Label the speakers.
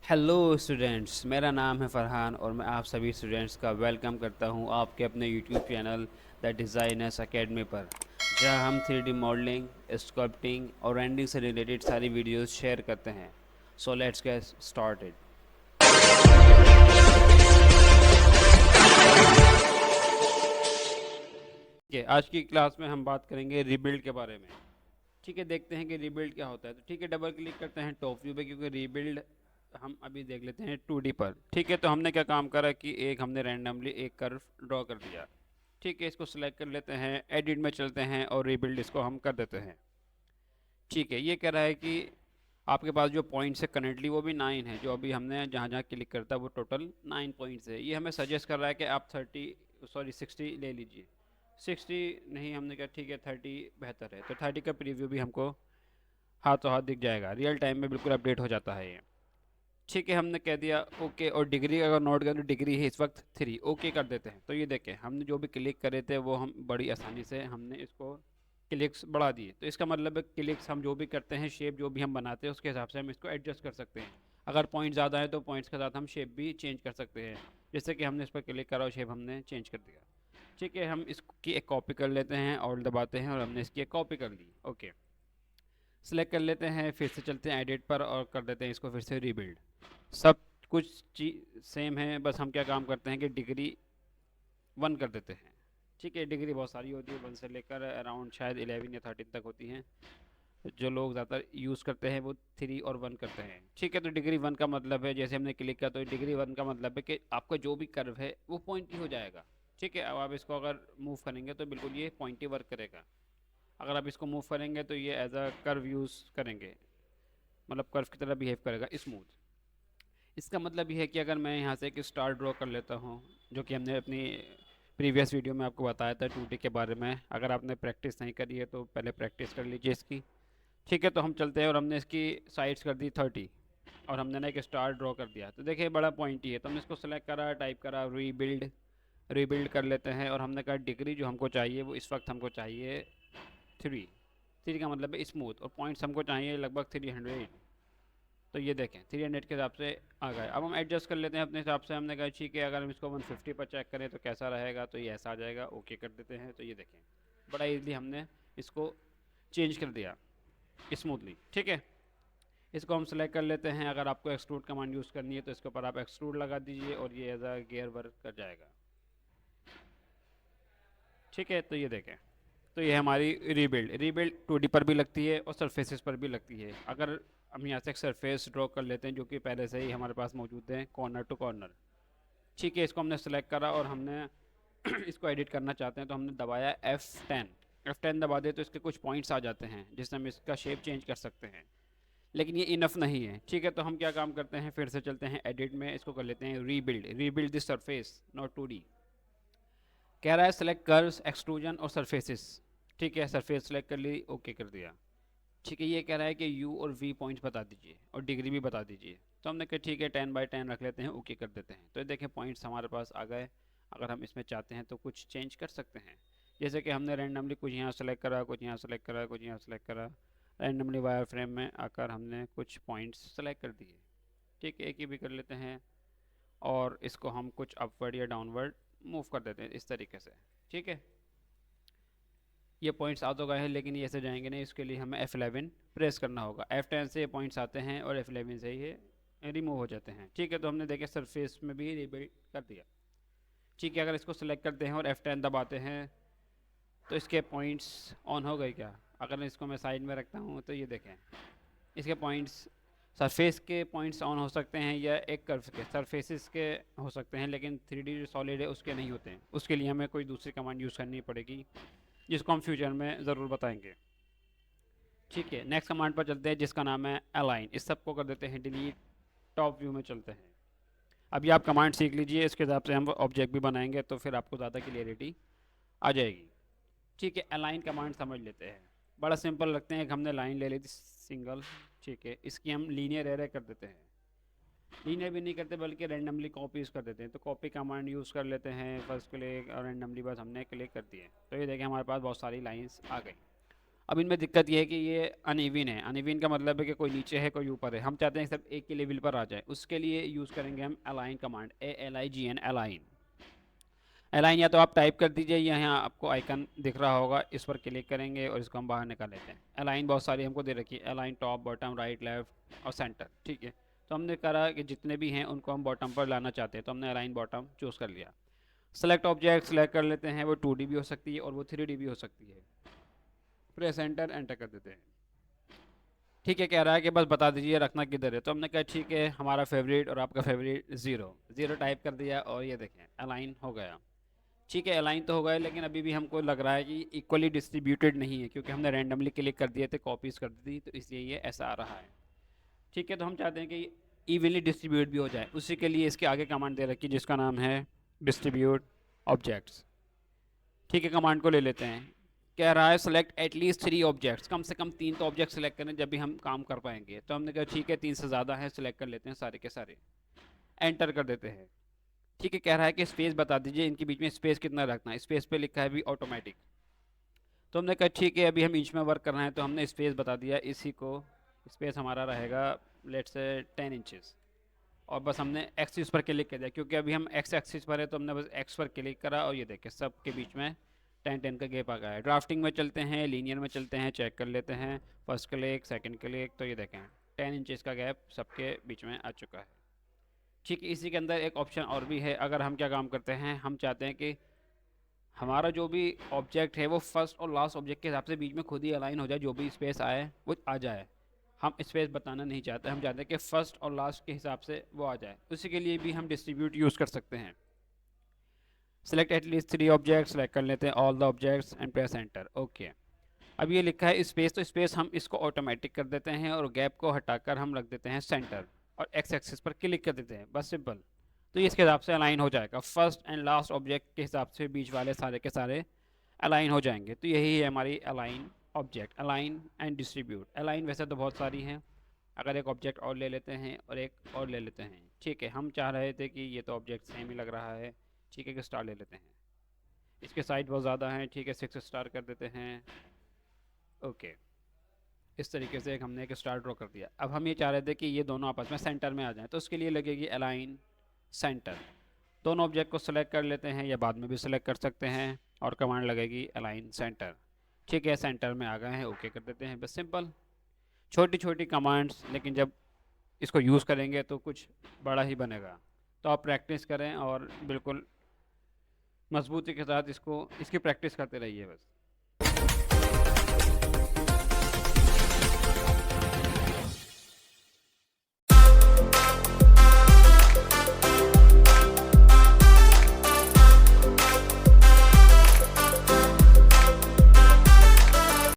Speaker 1: Hello students, मेरा नाम है फरहान और मैं आप सभी स्टूडेंट्स का वेलकम करता हूं आपके अपने YouTube channel the designers academy पर, जहां हम 3D मॉडलिंग, स्कल्पटिंग और रेंडिंग से रिलेटेड सारी वीडियोस शेयर करते हैं। So let's get started. ठीक है, आज की क्लास में हम बात करेंगे रीबिल्ड के बारे में। ठीक है, देखते हैं कि रीबिल्ड क्या होता है। तो ठीक है, डबल क्लिक करते हैं टॉप व्यू पे, क्योंकि रीबिल्ड हम अभी देख लेते हैं 2D पर। ठीक है, तो हमने क्या काम करा कि एक हमने रैंडमली एक कर्व ड्रॉ कर दिया। ठीक है, इसको सिलेक्ट कर लेते हैं, एडिट में चलते हैं और रीबिल्ड इसको हम कर देते हैं। ठीक है, ये कह रहा है कि आपके पास जो पॉइंट्स है करेंटली वो भी 9 है। जो अभी हमने जहाँ जहाँ क्लिक करता है वो टोटल 9 पॉइंट्स है। ये हमें सजेस्ट कर रहा है कि आप 60 ले लीजिए। 60 नहीं, हमने कहा ठीक है 30 बेहतर है। तो 30 का प्रीव्यू भी हमको हाथों हाथ दिख जाएगा, रियल टाइम में बिल्कुल अपडेट हो जाता है ये। ठीक है, हमने कह दिया ओके। और डिग्री अगर नोट करें तो डिग्री है इस वक्त 3, ओके कर देते हैं। तो ये देखें, हमने जो भी क्लिक करे थे वो हम बड़ी आसानी से हमने इसको क्लिक्स बढ़ा दिए। तो इसका मतलब है क्लिक्स हम जो भी करते हैं, शेप जो भी हम बनाते हैं उसके हिसाब से हम इसको एडजस्ट कर सकते हैं। अगर पॉइंट ज़्यादा है तो पॉइंट्स के साथ हम शेप भी चेंज कर सकते हैं। जैसे कि हमने इस पर क्लिक करा और शेप हमने चेंज कर दिया। ठीक है, हम इसकी एक कॉपी कर लेते हैं और दबाते हैं और हमने इसकी एक कॉपी कर ली। ओके, सेलेक्ट कर लेते हैं, फिर से चलते हैं एडिट पर और कर देते हैं इसको फिर से रीबिल्ड। सब कुछ चीज सेम है, बस हम क्या काम करते हैं कि डिग्री 1 कर देते हैं। ठीक है, डिग्री बहुत सारी होती है, 1 से लेकर अराउंड शायद 11 या 13 तक होती हैं। जो लोग ज़्यादा यूज़ करते हैं वो 3 और 1 करते हैं। ठीक है, तो डिग्री 1 का मतलब है, जैसे हमने क्लिक किया तो डिग्री 1 का मतलब है कि आपका जो भी कर्व है वो पॉइंटी हो जाएगा। ठीक है, अब आप इसको अगर मूव करेंगे तो बिल्कुल ये पॉइंटी वर्क करेगा। अगर आप इसको मूव करेंगे तो ये एज अ कर्व यूज़ करेंगे, मतलब कर्व की तरह बिहेव करेगा, स्मूथ। इसका मतलब ये है कि अगर मैं यहाँ से एक स्टार ड्रॉ कर लेता हूँ, जो कि हमने अपनी प्रीवियस वीडियो में आपको बताया था 2D के बारे में। अगर आपने प्रैक्टिस नहीं करी है तो पहले प्रैक्टिस कर लीजिए इसकी। ठीक है, तो हम चलते हैं और हमने इसकी साइड्स कर दी 30 और हमने ना एक स्टार ड्रॉ कर दिया। तो देखिए बड़ा पॉइंट ही है, तो हमने इसको सेलेक्ट करा, टाइप करा रीबिल्ड, रीबिल्ड कर लेते हैं और हमने कहा डिग्री जो हमको चाहिए वो इस वक्त हमको चाहिए 3। 3 का मतलब है स्मूथ, और पॉइंट्स हमको चाहिए लगभग 300। तो ये देखें 300 के हिसाब से आ गए। अब हम एडजस्ट कर लेते हैं अपने हिसाब से। हमने कहा ठीक है, अगर हम इसको 150 पर चेक करें तो कैसा रहेगा, तो ये ऐसा आ जाएगा। ओके कर देते हैं। तो ये देखें बड़ा इजीली हमने इसको चेंज कर दिया स्मूथली। ठीक है, इसको हम सेलेक्ट कर लेते हैं। अगर आपको एक्सट्रूड कमांड यूज़ करनी है तो इसके ऊपर आप एक्सट्रूड लगा दीजिए और ये एज अ गियर वर्क कर जाएगा। ठीक है, तो ये देखें, तो ये हमारी रीबिल्ड रीबिल्ड 2D पर भी लगती है और सरफेसेस पर भी लगती है। अगर हम यहाँ से एक सरफेस ड्रॉ कर लेते हैं जो कि पहले से ही हमारे पास मौजूद है, कॉर्नर टू कॉर्नर। ठीक है, इसको हमने सेलेक्ट करा और हमने इसको एडिट करना चाहते हैं तो हमने दबाया F10। F10 दबा दे तो इसके कुछ पॉइंट्स आ जाते हैं जिससे हम इसका शेप चेंज कर सकते हैं, लेकिन ये इनफ नहीं है। ठीक है, तो हम क्या काम करते हैं, फिर से चलते हैं एडिट में, इसको कर लेते हैं rebuild, rebuild this surface not 2D। कह रहा है सेलेक्ट कर्व्स, एक्सट्रूजन और सरफेसेस। ठीक है, सरफेस सेलेक्ट कर ली, ओके कर दिया। ठीक है, ये कह रहा है कि यू और वी पॉइंट्स बता दीजिए और डिग्री भी बता दीजिए। तो हमने कहा ठीक है 10 बाई 10 रख लेते हैं, ओके कर देते हैं। तो ये देखें पॉइंट्स हमारे पास आ गए। अगर हम इसमें चाहते हैं तो कुछ चेंज कर सकते हैं। जैसे कि हमने रैंडमली कुछ यहाँ सेलेक्ट करा, कुछ यहाँ सेलेक्ट करा, कुछ यहाँ सेलेक्ट करा। रैंडमली वायर फ्रेम में आकर हमने कुछ पॉइंट्स सेलेक्ट कर दिए। ठीक है, एक ही भी कर लेते हैं और इसको हम कुछ अपवर्ड या डाउनवर्ड मूव कर देते हैं इस तरीके से। ठीक है, ये पॉइंट्स आ तो गए हैं लेकिन ये ऐसे जाएंगे नहीं, इसके लिए हमें F11 प्रेस करना होगा। F10 से ये पॉइंट्स आते हैं और F11 से ये रिमूव हो जाते हैं। ठीक है, तो हमने देखे सरफेस में भी रिबिल्ड कर दिया। ठीक है, अगर इसको सेलेक्ट करते हैं और F10 दबाते हैं तो इसके पॉइंट्स ऑन हो गए क्या? अगर इसको मैं साइड में रखता हूँ तो ये देखें, इसके पॉइंट्स, सरफेस के पॉइंट्स ऑन हो सकते हैं या एक कर्व के सरफेसेस के हो सकते हैं, लेकिन 3D जो सॉलिड है उसके नहीं होते हैं। उसके लिए हमें कोई दूसरी कमांड यूज़ करनी पड़ेगी जिसको हम फ्यूचर में ज़रूर बताएंगे। ठीक है, नेक्स्ट कमांड पर चलते हैं जिसका नाम है अलाइन। इस सब को कर देते हैं डिलीट, टॉप व्यू में चलते हैं। अभी आप कमांड सीख लीजिए, इसके हिसाब से हम ऑब्जेक्ट भी बनाएंगे तो फिर आपको ज़्यादा क्लियरिटी आ जाएगी। ठीक है, अलाइन कमांड समझ लेते हैं। बड़ा सिंपल रखते हैं, एक हमने लाइन ले ली थी सिंगल। ठीक है, इसकी हम लीनियर एरे कर देते हैं। लीनियर भी नहीं करते बल्कि रैंडमली कॉपीज कर देते हैं। तो कॉपी कमांड यूज़ कर लेते हैं, फर्स्ट क्लिक और रैंडमली बस हमने क्लिक कर दिए। तो ये देखें हमारे पास बहुत सारी लाइंस आ गई। अब इनमें दिक्कत ये है कि ये अनइवन है। अनइवन का मतलब है कि कोई नीचे है कोई ऊपर है, हम चाहते हैं सब एक ही लेवल पर आ जाए। उसके लिए यूज़ करेंगे हम align command, ALIGN, align. Align या तो आप टाइप कर दीजिए, यहाँ आपको आइकन दिख रहा होगा, इस पर क्लिक करेंगे और इसको हम बाहर निकाल लेते हैं। अलाइन बहुत सारी हमको दे रखी है, align top, bottom, right, left और सेंटर, ठीक है। तो हमने करा कि जितने भी हैं उनको हम बॉटम पर लाना चाहते हैं, तो हमने अलाइन बॉटम चूज़ कर लिया। सेलेक्ट ऑब्जेक्ट सेलेक्ट कर लेते हैं, वो 2D भी हो सकती है और वो 3D भी हो सकती है। प्रेस एंटर, एंटर कर देते हैं। ठीक है, कह रहा है कि बस बता दीजिए रखना किधर है, तो हमने कहा ठीक है, हमारा फेवरेट और आपका फेवरेट ज़ीरो, ज़ीरो टाइप कर दिया और ये देखें अलाइन हो गया। ठीक है, अलाइन तो हो गया, लेकिन अभी भी हमको लग रहा है कि इक्वली डिस्ट्रीब्यूटेड नहीं है, क्योंकि हमने रैंडमली क्लिक कर दिए थे, कॉपीज़ कर दी थी, तो इसलिए ये ऐसा आ रहा है। ठीक है, तो हम चाहते हैं कि इवनली डिस्ट्रीब्यूट भी हो जाए, उसी के लिए इसके आगे कमांड दे रखी है जिसका नाम है डिस्ट्रीब्यूट ऑब्जेक्ट्स। ठीक है, कमांड को ले लेते हैं। कह रहा है सेलेक्ट एटलीस्ट 3 ऑब्जेक्ट्स, कम से कम 3 तो ऑब्जेक्ट सेलेक्ट करें जब भी हम काम कर पाएंगे। तो हमने कहा ठीक है, 3 से ज़्यादा है, सेलेक्ट कर लेते हैं सारे के सारे, एंटर कर देते हैं। ठीक है, कह रहा है कि स्पेस बता दीजिए, इनके बीच में स्पेस कितना रखना है। स्पेस पे लिखा है भी ऑटोमेटिक, तो हमने कहा ठीक है, अभी हम इंच में वर्क करना है, तो हमने स्पेस बता दिया। इसी को स्पेस हमारा रहेगा लेट्स से 10 इंचेस, और बस हमने एक्सिस पर क्लिक कर दिया, क्योंकि अभी हम एक्स एक्सिस पर है, तो हमने बस एक्स पर क्लिक करा और ये देखें सब के बीच में 10-10 का गैप आ गया है। ड्राफ्टिंग में चलते हैं, लीनियर में चलते हैं, चेक कर लेते हैं, फर्स्ट क्लिक, सेकंड क्लिक, तो ये देखें 10 इंचेस का गैप सबके बीच में आ चुका है। ठीक है, इसी के अंदर एक ऑप्शन और भी है। अगर हम क्या काम करते हैं, हम चाहते हैं कि हमारा जो भी ऑब्जेक्ट है वो फर्स्ट और लास्ट ऑब्जेक्ट के हिसाब से बीच में खुद ही अलाइन हो जाए, जो भी स्पेस आए वो आ जाए। हम स्पेस बताना नहीं चाहते, हम चाहते हैं कि फर्स्ट और लास्ट के हिसाब से वो आ जाए। उसी के लिए भी हम डिस्ट्रीब्यूट यूज़ कर सकते हैं। सेलेक्ट एटलीस्ट 3 ऑब्जेक्ट्स, सेलेक्ट कर लेते हैं all the objects and press enter. Okay, अब ये लिखा है स्पेस, तो स्पेस हम इसको ऑटोमेटिक कर देते हैं और गैप को हटाकर हम रख देते हैं सेंटर, और एक्स एक्सिस पर क्लिक कर देते हैं, बस सिंपल। तो ये इसके हिसाब से अलाइन हो जाएगा, फर्स्ट एंड लास्ट ऑब्जेक्ट के हिसाब से बीच वाले सारे के सारे अलाइन हो जाएंगे। तो यही है हमारी align object, align and distribute. Align वैसे तो बहुत सारी हैं, अगर एक ऑब्जेक्ट और ले लेते हैं और एक और ले लेते हैं। ठीक है, हम चाह रहे थे कि ये तो ऑब्जेक्ट सेम ही लग रहा है, ठीक है, कि स्टार ले लेते हैं, इसके साइज बहुत ज़्यादा हैं, ठीक है, 6 स्टार कर देते हैं। ओके, इस तरीके से हमने एक स्टार ड्रॉ कर दिया। अब हम ये चाह रहे थे कि ये दोनों आपस में सेंटर में आ जाएं, तो उसके लिए लगेगी अलाइन सेंटर। दोनों ऑब्जेक्ट को सेलेक्ट कर लेते हैं, या बाद में भी सेलेक्ट कर सकते हैं, और कमांड लगेगी अलाइन सेंटर। ठीक है, सेंटर में आ गए हैं, ओके कर देते हैं, बस सिंपल। छोटी छोटी कमांड्स, लेकिन जब इसको यूज़ करेंगे तो कुछ बड़ा ही बनेगा। तो आप प्रैक्टिस करें और बिल्कुल मजबूती के साथ इसकी प्रैक्टिस करते रहिए बस।